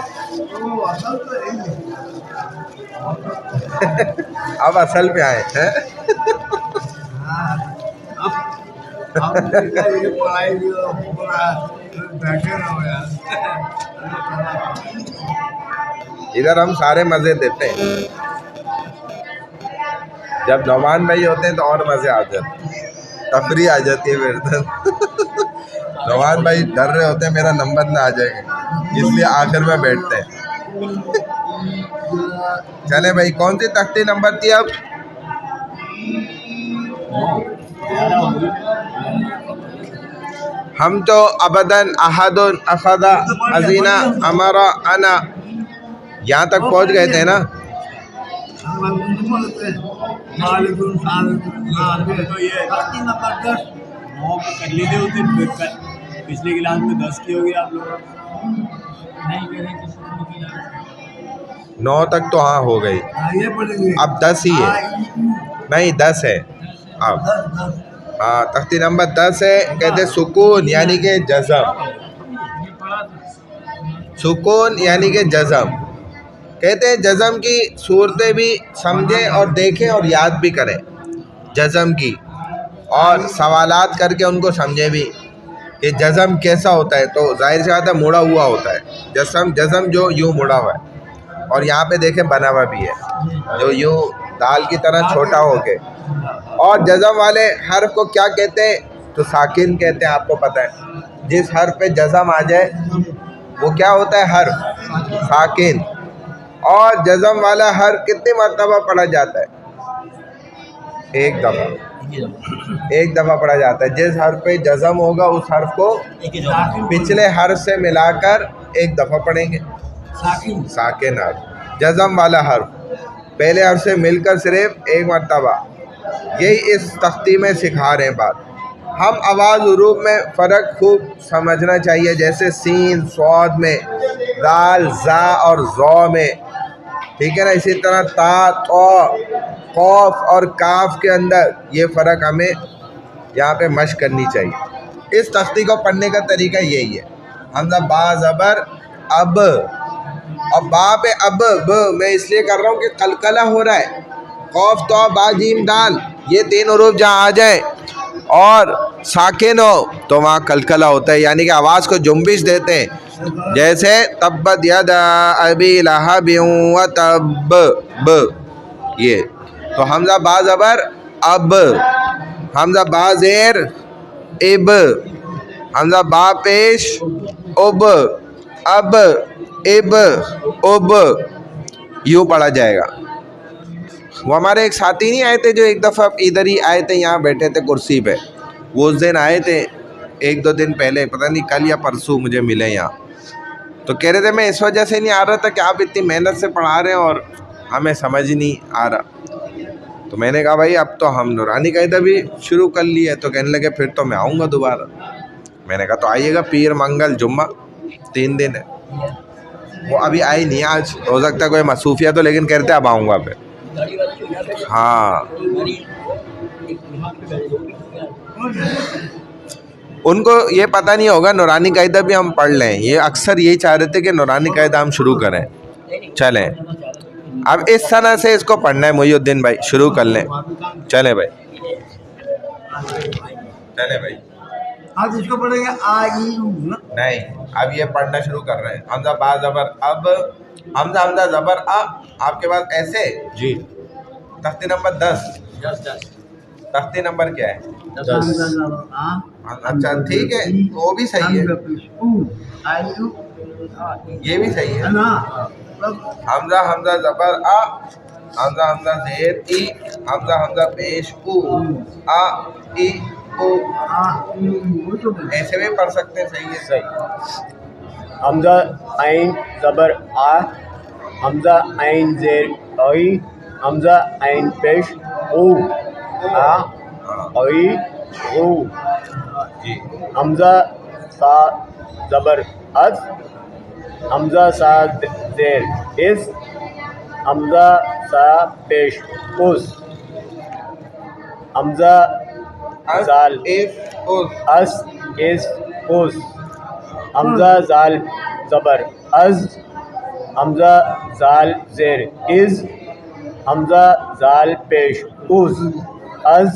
اب اصل پہ آئے ہیں۔ ادھر ہم سارے مزے دیتے ہیں، جب نعمان بھائی ہوتے ہیں تو اور مزے آ جاتے ہیں، تفریح آ جاتی ہے پھر۔ نعمان بھائی ڈر رہے ہوتے ہیں میرا نمبر نہ آ جائے گا، اس لیے آخر میں بیٹھتے ہیں۔ چلے بھائی، کون سی تختی نمبر تھی اب؟ ہم تو ابداً احد اخذ ازینا امرا انا یہاں تک پہنچ گئے تھے نا۔ پچھلی کلاس میں 10 کی ہوگی آپ لوگوں 9 تک تو ہاں ہو گئی، اب 10 ہی ہے، نہیں 10 ہے اب۔ ہاں تختی نمبر 10 ہے، کہتے سکون یعنی کہ جزم، سکون یعنی کہ جزم. کہتے ہیں جزم کی صورتیں بھی سمجھیں اور دیکھیں اور یاد بھی کریں جزم کی, اور سوالات کر کے ان کو سمجھیں بھی کہ جزم کیسا ہوتا ہے. تو ظاہر سی بات ہے مڑا ہوا ہوتا ہے جزم جو یوں مڑا ہوا ہے, اور یہاں پہ دیکھیں بنا ہوا بھی ہے جو یوں دال کی طرح چھوٹا ہو کے. اور جزم والے حرف کو کیا کہتے ہیں؟ تو ساکن کہتے ہیں. آپ کو پتہ ہے جس حرف پہ جزم آ جائے وہ کیا ہوتا ہے؟ حرف ساکن. اور جزم والا حرف کتنی مرتبہ پڑھا جاتا ہے؟ ایک دفعہ پڑھا جاتا ہے. جس حرف پہ جزم ہوگا اس حرف کو پچھلے حرف سے ملا کر ایک دفعہ پڑھیں گے. ساکن حرف, جزم والا حرف پہلے حرف سے مل کر صرف ایک مرتبہ. یہی اس تختی میں سکھا رہے ہیں بات. ہم آواز حروف میں فرق خوب سمجھنا چاہیے, جیسے سین صاد میں, دال زا اور زو میں, ٹھیک ہے نا. اسی طرح تا تو قوف اور کاف کے اندر یہ فرق ہمیں یہاں پہ مشق کرنی چاہیے. اس تختی کو پڑھنے کا طریقہ یہی ہے. حمزہ با زبر اب, اور با پہ اب ب میں اس لیے کر رہا ہوں کہ قلقلہ ہو رہا ہے. قوف تو با جیم دال یہ تین حروف جہاں آ جائیں اور ساکن ہو تو وہاں قلقلہ ہوتا ہے, یعنی کہ آواز کو جنبش دیتے ہیں. جیسے تبت یدا ابی لہب وتب ب, یہ تو حمزہ با زبر اب, حمزہ با زیر اب, حمزہ با پیش اب, اب اب اب, یوں پڑھا جائے گا. وہ ہمارے ایک ساتھی نہیں آئے تھے جو ایک دفعہ ادھر ہی آئے تھے, یہاں بیٹھے تھے کرسی پہ, وہ اس دن آئے تھے ایک دو دن پہلے, پتہ نہیں کل یا پرسوں مجھے ملے یہاں. تو کہہ رہے تھے میں اس وجہ سے نہیں آ رہا تھا کہ آپ اتنی محنت سے پڑھا رہے ہیں اور ہمیں سمجھ نہیں آ رہا. تو میں نے کہا بھائی اب تو ہم نورانی قاعدہ بھی شروع کر لی ہے. تو کہنے لگے پھر تو میں آؤں گا دوبارہ. میں نے کہا تو آئیے گا, پیر منگل جمعہ 3 دن ہے. وہ ابھی آئی نہیں, آج ہو سکتا ہے کوئی مصروفیت ہو, لیکن کہتے اب آؤں گا پھر. ہاں ان کو یہ پتہ نہیں ہوگا نورانی قاعدہ بھی ہم پڑھ لیں. یہ اکثر یہی چاہ رہے تھے کہ نورانی قاعدہ ہم شروع کریں. چلیں اب اس طرح سے اس کو پڑھنا ہے. محی الدین بھائی شروع کر لیں. چلیں بھائی, چلیں بھائی. آپ اس کو پڑھیں گے آ ای او نا, نہیں اب یہ پڑھنا شروع کر رہے ہیں. حمزہ با زبر اب, حمزہ حمزہ زبر آ. آپ کے پاس ایسے جی تختی نمبر 10. تختی نمبر کیا ہے؟ 10. اچھا ٹھیک ہے, وہ بھی صحیح ہے, یہ بھی صحیح ہے. حمزہ حمزہ زبر آ, حمزہ حمزہ زیر ای, حمزہ حمزہ پیش او, آ ای او, ایسے بھی پڑھ سکتے ہیں. صحیح ہے, صحیح. حمزہ عین زبر آ, حمزہ عین زیر ای, حمزہ عین پیش او, آ ای او. جی. حمزہ سا زبر از, حمزہ سا زیر از, حمزہ سا پیش اس, حمزہ زال اس از اس, حمزہ زال زبر از, حمزہ زال زیر از, حمزہ زال پیش از, از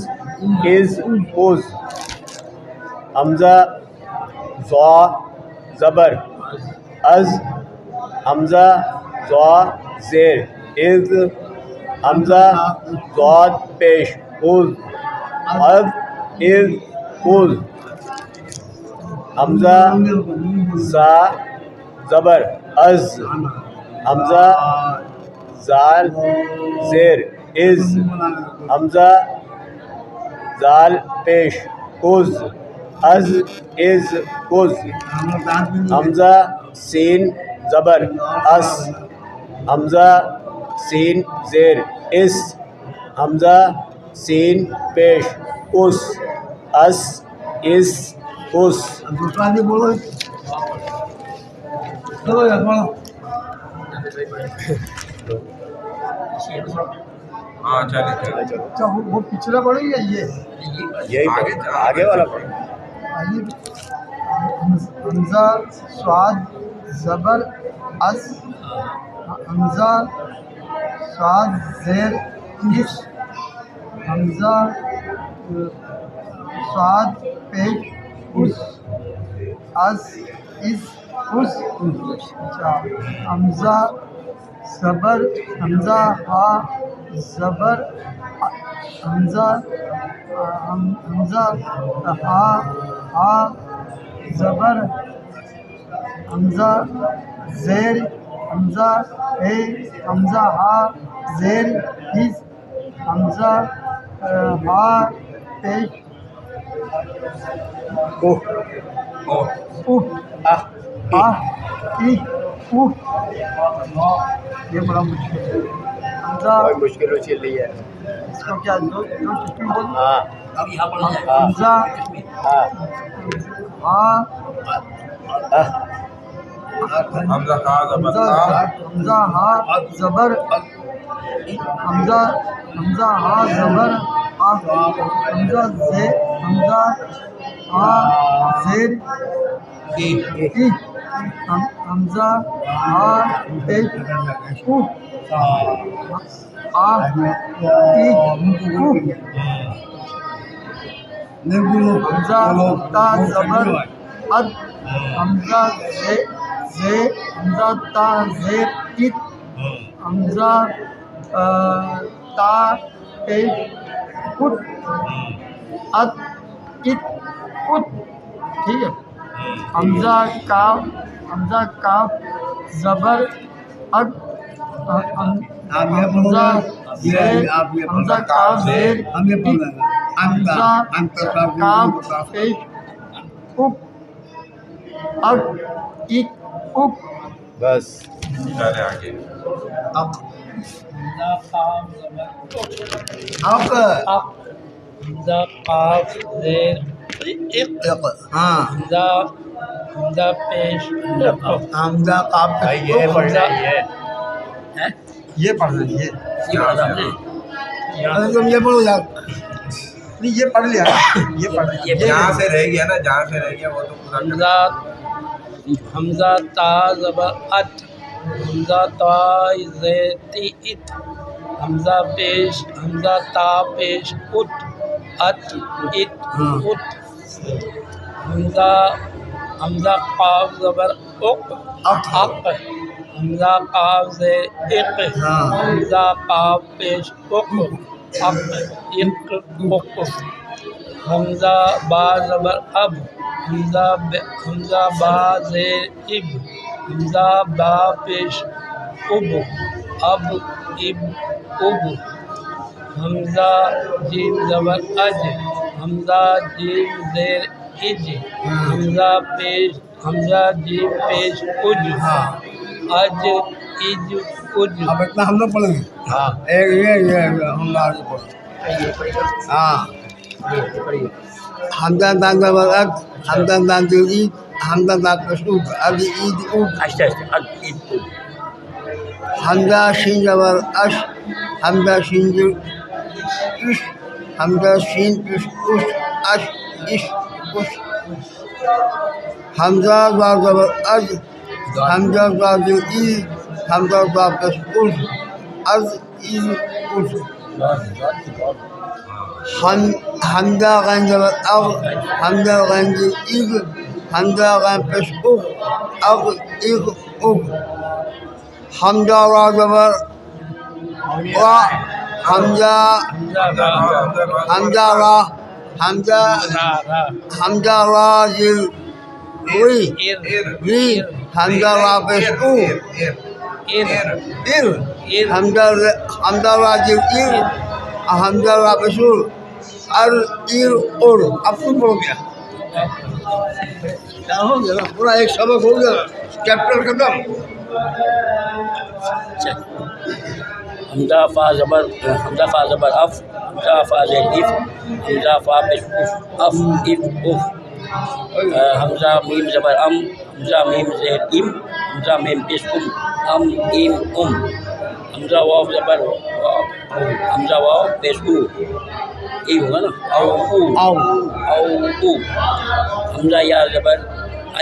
از. حمزہ زا زبر از, حمزہ زا زیر از, حمزہ زاد پیش از, از از. حمزہ زا زبر از, حمزہ زال زیر از, حمزہ زال پیش از, از از. حمزہ سین زبر اس, حمزہ سین زیر اس, حمزہ سین پیش اس, اس اس. دوسرا بھی بولو, چلو یار بولو. ہاں چلیں چلیں. اچھا وہ پچھلا پڑے گا یہ یہی آگے والا پڑھ. حمزہ سواد زبر اس حمزہ صاد زیر اس حمزہ صاد پیش اس از اس اس اچھا حمزہ زبر حمزہ ہا زبر حمزہ حمزہ ہا زبر حمزہ زیر حمزہ اے حمزہ ہا زیر ہز حمزہ ہا پیش اوہ اوہ آہ ای اوہ یہ بڑا مشکل ہے حمزہ بہت مشکل ہو چل رہی ہے. اس کو کیا دو قسم بول ہاں حمزہ ہاں ہا حمزہ کا زبر حمزہ ہا زبر حمزہ حمزہ ہا زبر حمزہ زیر حمزہ ہا زیر ای حمزہ ہا پیش او آ ای او حمزہ تا زبر اد حمزہ زے حمزہ تا زیر ات حمزہ تا پیش ات ات ات ات ٹھیک ہے. حمزہ کاف زبر اگ حمزہ حمزہ کاف زیر حمزہ کاف پیش اک اگ اک اک بس. چلے آگے. حمزہ قاف زیر ہاں حمزہ پیش حمزہ کاف یہ پڑھ رہی ہے. یہ پڑھ لیجیے یہاں تم یہ پڑھو یار نہیں یہ پڑھ لیا یہ پڑھ جہاں سے رہ گیا نا جہاں سے رہ گیا وہ تو پورا حمزہ تا زبر ات حمزہ تا زیر تی ات حمزہ پیش حمزہ تا پیش ات ات ات ات حمزہ قاف زبر اق اق حمزہ قاف زیر اق حمزہ قاف پیش اق اق اق اق حمزہ با زبر اب حمزہ با زیر اب حمزہ با پیش اب اب اب اب حمزہ جیم زبر اج حمزہ جیم زیر اج حمزہ جیم پیش اج اج اج اج. اب اتنا ہم لوگ پڑھیں گے ہاں ایک یہ ہم لوگ آگے پڑھیں ہاں حمزہ دان زبر اگ حمزہ دان زیر عید حمزہ دان پیش اگ اب عید اگ اچھا اچھا حمزہ شین زبر اش حمزہ شین زیر اش حمزہ شین پیش اش اش اش اش حمزہ زا زبر اج حمزہ زا زیر عید حمزہ زا پیش اش از عید اش حمزہ غین زبر اغ حمزہ غین زیر اگ حمزہ غین پیش اغ اغ اغ اغ حمزہ را زبر را حمزہ را حمزہ را زیر ری ری حمزہ را پیش او ار حمزہ را زیر ار حمزہ را پیش ار ار اور. اب تم پڑھو گیا کیا ہو گیا نا پورا ایک سبق ہو گیا چیپٹر ختم. حمزہ فا زبر اف حمزہ فا زیر اف حمزہ فا پیش اف اف اف حمزہ میم زبر ام حمزہ میم زیر ام حمزہ میم پیش ام ام حمزہ واو زبر حمزہ واو پیش او ای ہوگا نا او او او او حمزہ یا زبر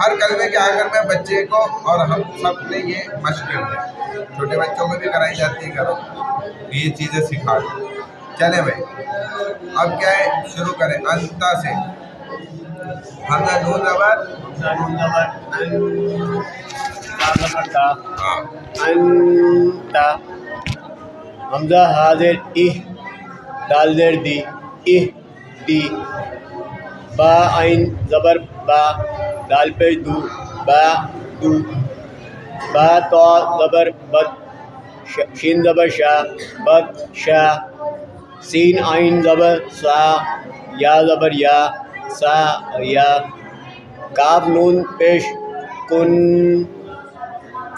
ہر کلمے کے آخر میں بچے کو اور ہم سب نے یہ مشق کرنا ہے. چھوٹے بچوں کو بھی کرائی جاتی ہے گھروں یہ چیزیں سکھا دیں. چلیں بھائی اب کیا ہے شروع کریں انتا سے. حمزہ نون زبر ہاں انتا. حمزہ حاضر دال زیر دی دی. با عین زبر با دال پیش دو دو. با تو زبر بد شین زبر شا بد شا. سین عین زبر سا یا زبر یا سا یا. کاف نون پیش کن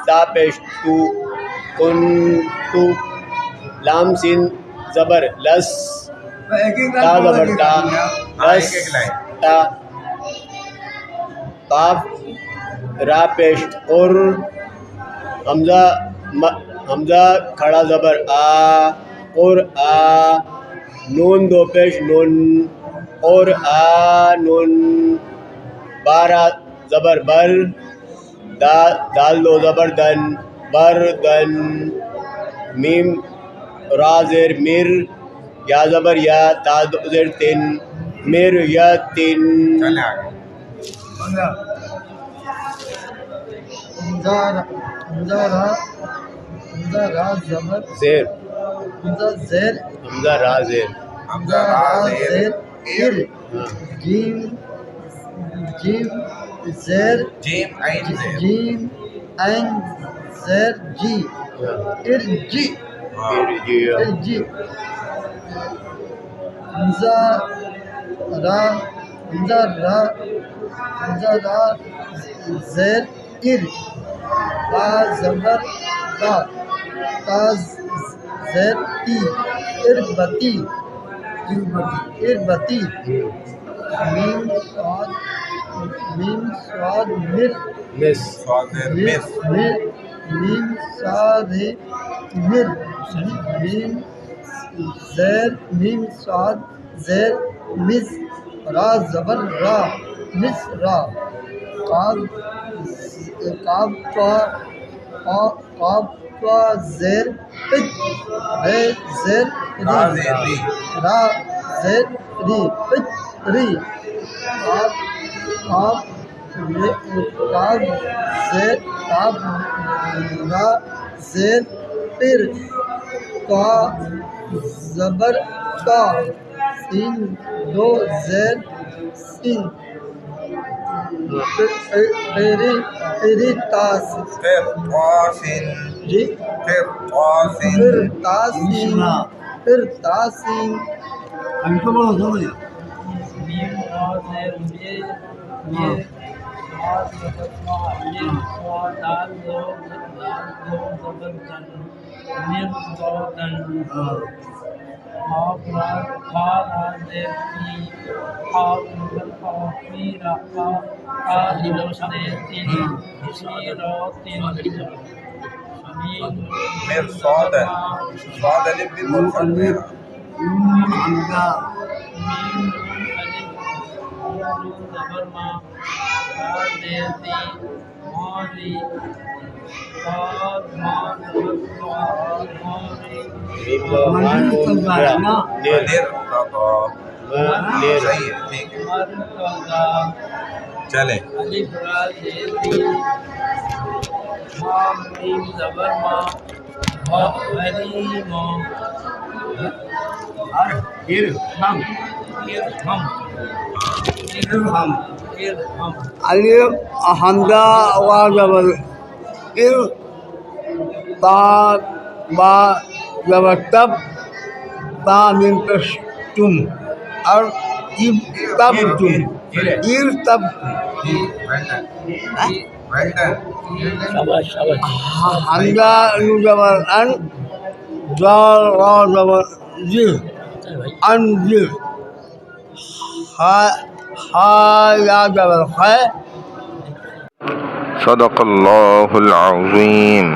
تا پیش تو کن تو. لام سین زبر لس تا زبر تا لس تا. قاف را پیش اور. حمزہ کھڑا زبر آ اور آ. نون دو پیش نون اور آ نون. بارہ زبر بر دال دو زبر دن بر دن. میم را زیر میر یا زبر یا تا زیر تن میر یا تن. چلیں آگے. حمزہ را زبر زیر حمزہ زیر حمزہ را زیر حمزہ را زیر ار. جیم زیر جیم عین زیر جیم عین زیر جی ارجی ارجی. حمزہ را زیر ار. با زبر با تا زیر تی اربتی اربتی. میم صاد مر مس صادر مس میم صاد مر. میم صاد زیر مز. را زبر را مس را. قاف زیر پج رے زیر را زیر ری را زیر ری پج ری. قاف زیر را زیر پیر. کا زبر کا. سین دو زیر سین. پھر تاس پھر طاسن جی پھر طاسن پھر تاسین. میر صادن صاد الف بھی بول سکتے ہیں. صحیح ہے ٹھیک ہے. چلیں الف حمزہ وا زبر ار. تا با زبر تب تا میم پیش تم اور تب تم ار تب. جی ویل ڈن. شاباش شاباش. حمزہ نو زبر ان. زال را زبر زر انزر. ہا یا زبر خے. صدق اللہ العظیم.